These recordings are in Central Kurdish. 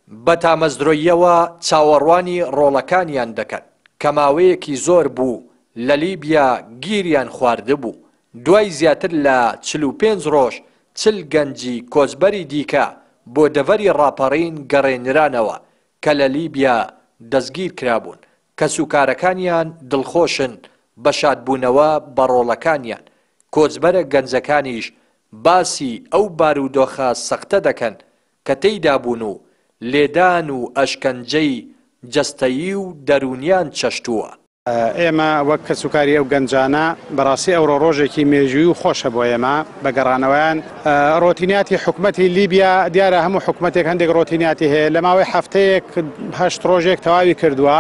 بە تامەزدرۆییەوە چاوەڕوانی ڕۆڵەکانیان دەکەن کە ماوەیەکی زۆر بوو لە لیبیا گیریان خواردبوو. دوای زیاتر لە 45 ڕۆژ 40 گەنجی کۆچبەری دیکە بۆ دەڤەری ڕاپەڕین گەڕێنرانەوە کە لە لیبیا دەستگیر کرابوون. کەسوکارەکانیان دڵخۆشن بە شادبوونەوە بە ڕۆڵەکانیان. کۆچبەرە گەنجەکانیش باسی ئەو بارودۆخە سەختە دەکەن کە تێیدا بوون و لێدان و ئەشکەنجەی جەستەیی و دەرونیان چەشتووە. ئێمە وەک کەسوکاری ئەو گەنجانە بەڕاستی ئەوڕۆ ڕۆژێکی مێژووی و خۆشە بۆ ئێمە بەگەڕانەوەیان. ڕۆتینیاتی حکوومەتی لیبیا دیارە هەموو حکوومەتێک هەندێک ڕۆتینیاتی هەیە لە ماوەی هەفتەیەک 8 ڕۆژێک تەواوی کردووە.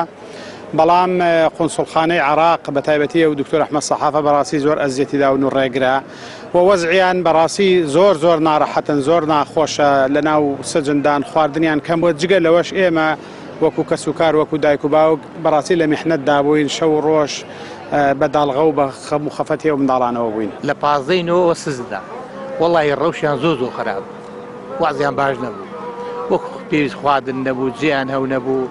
بەڵام قونسڵخانەی عراق بە تایبەتی و دکتۆر ئەحمەد سەحافە بەڕاستی زۆر ئەزیەتیدا و ڕێگرا و وەزعیان بەڕاستی زۆر ناڕەحەتن، زۆر ناخۆشە لە ناو سەجندان خواردنیان کەم بۆ جگە لەوەش ئێمە وەکو کەسوکار وەکو دایک و باوک بەڕاستی لە میحنەتدا بووین، شەو ڕۆژ بە داڵغە و بە خەم و خەفەتی و منداڵانەوە بووین. لە 15 سزدا وەڵی ڕەوشیان زۆر خراپ، وازیان باش نەبوو، وەکو پێویست خواردن نەبوو، جیان هەو نەبوو،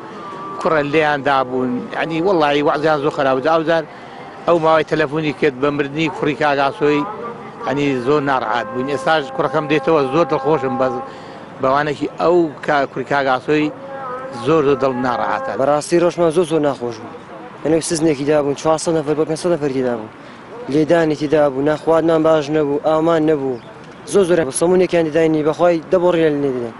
کوڕە لێیان دابوون، ینی وەڵی وازیان زۆر خراپ. ئەوزار ئەو ماوەی تەلەفۆنی کرد بە مردنی کوڕی کاگاسۆی، ئەنی زۆر ناڕەحات بووین. ئێستاش کوڕەکەم دێتەوە زۆر دڵخۆشم بەس بەوانێکی ئەو کوڕی کاگاسۆی زۆر دڵ ناڕەحاتە. بەڕاستی ڕۆژمان زۆر ناخۆش بوو. ئەنێ سزنێکی دابوون 400 نەفەر بە 500 نەفەری دابوون، لێدانێکی دابوو، ناخواردنان باش نەبوو، ئامان نەبوو، زۆر سەمونێکیان دەداینی بەخوای دەبڕی لە لێ دەدەن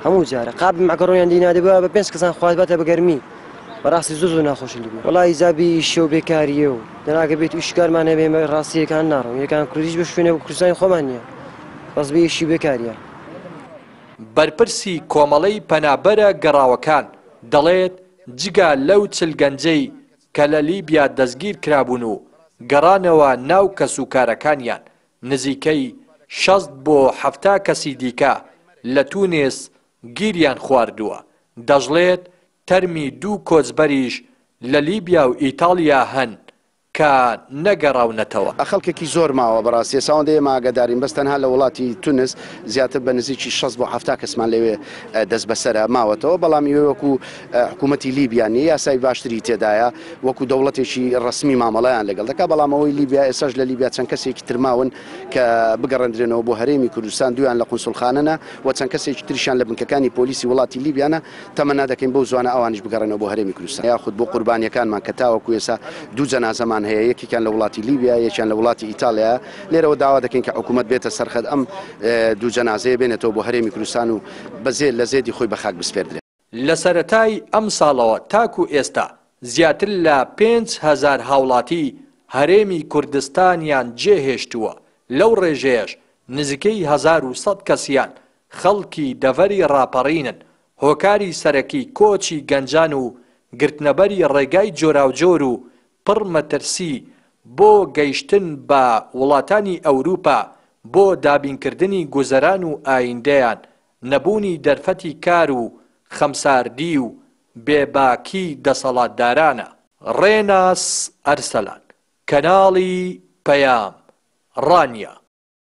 هەموو جارە قاب مەکەڕۆنیان دینادەبووە بە 5 کەسان خوازباتە بە گەرمی. بەڕاستی زۆر ناخۆشی لیبیا. وەڵی زابی شێو بێکاریە و دەناگە بێت وشکارمان هەبێمە ڕاستیەکان ناڕۆن، یەکان کوردیش بە شوێنە کوردستانی خۆمان نییە، بەس بێشی بێکاریە. بەرپرسی کۆمەڵەی پەنابەرە گەڕاوەکان دەڵێت جگا لەو 40 گەنجەی کە لە لیبیا دەستگیر کرابوون و گەڕانەوە ناو کەسوکارەکانیان نزیکەی 60 بۆ 70 کەسی دیکە لە تونس گیریان خواردووە. دەژڵێت تەرمی 2 کۆچبەریش لە لیبیا و ئیتالیا هەن کە نەگەڕاونەتەوە. خەڵکێکی زۆر ماوە بەڕاستی ئێساوەندەیە ماگەدارین بەس تەنها لە وڵاتی تونس زیاتر بە نزیکی 60 بۆ 70 کەسمان لەوێ دەست بەسەرە ماوەتەوە. بەڵام ئێوە وەکو حکوومەتی لیبیانی یاسای باشتری تێدایە، وەکو دەوڵەتێکی ڕسمی مامەڵەیان لەگەڵ دەکات. بەڵام ئەوەی لیبیا ئێساش لە لیبیا چەند کەسێکی ترماون کە بگەڕێنرێنەوە بۆ هەرێمی کوردستان، دویان لە قونسڵخانەنە و چەند کەسێکی تریشان لە بنکەکانی پۆلیسی وڵاتی لیبیانە. تەمەنا دەکەین بەو زوانە ئەوانیش بگەڕێنەوە بۆ هەرێمی کوردستان. یاخود بۆ قوربانیەکانمان کە تاوەکو ئێستا 2 جەنازەمان هەیە، یەکێکیان لە وڵاتی لیبیا، یەکیان لە وڵاتی ئیتالیا. لێرەوە داوا دەکەین کە حکوومەت بێتە سەرخەت ئەم 2 جەنازەیە بێنێتەوە بۆ هەرێمی کوردستان و بەزێ لە زێدی خۆی بە خاک بسپێردرێت. لە سەرەتای ئەم ساڵەوە تاکو ئێستا زیاتر لە 5000 هاوڵاتی هەرێمی کوردستانیان جێهێشتووە. لەو ڕێژەیەش نزیکەی 1100 کەسیان خەڵکی دەڤەری ڕاپەڕینن. هۆکاری سەرەکی کۆچی گەنجان و گرتنەبەری ڕێگای جۆراوجۆر و پڕ مەترسی بۆ گەیشتن بە وڵاتانی ئەوروپا بۆ دابینکردنی گوزەران و ئایندەیان، نەبوونی دەرفەتی کار و خەمساردی و بێباکی دەسەڵاتدارانە. ڕێناس ئەرسەلان، کەناڵی پەیام ڕانیە.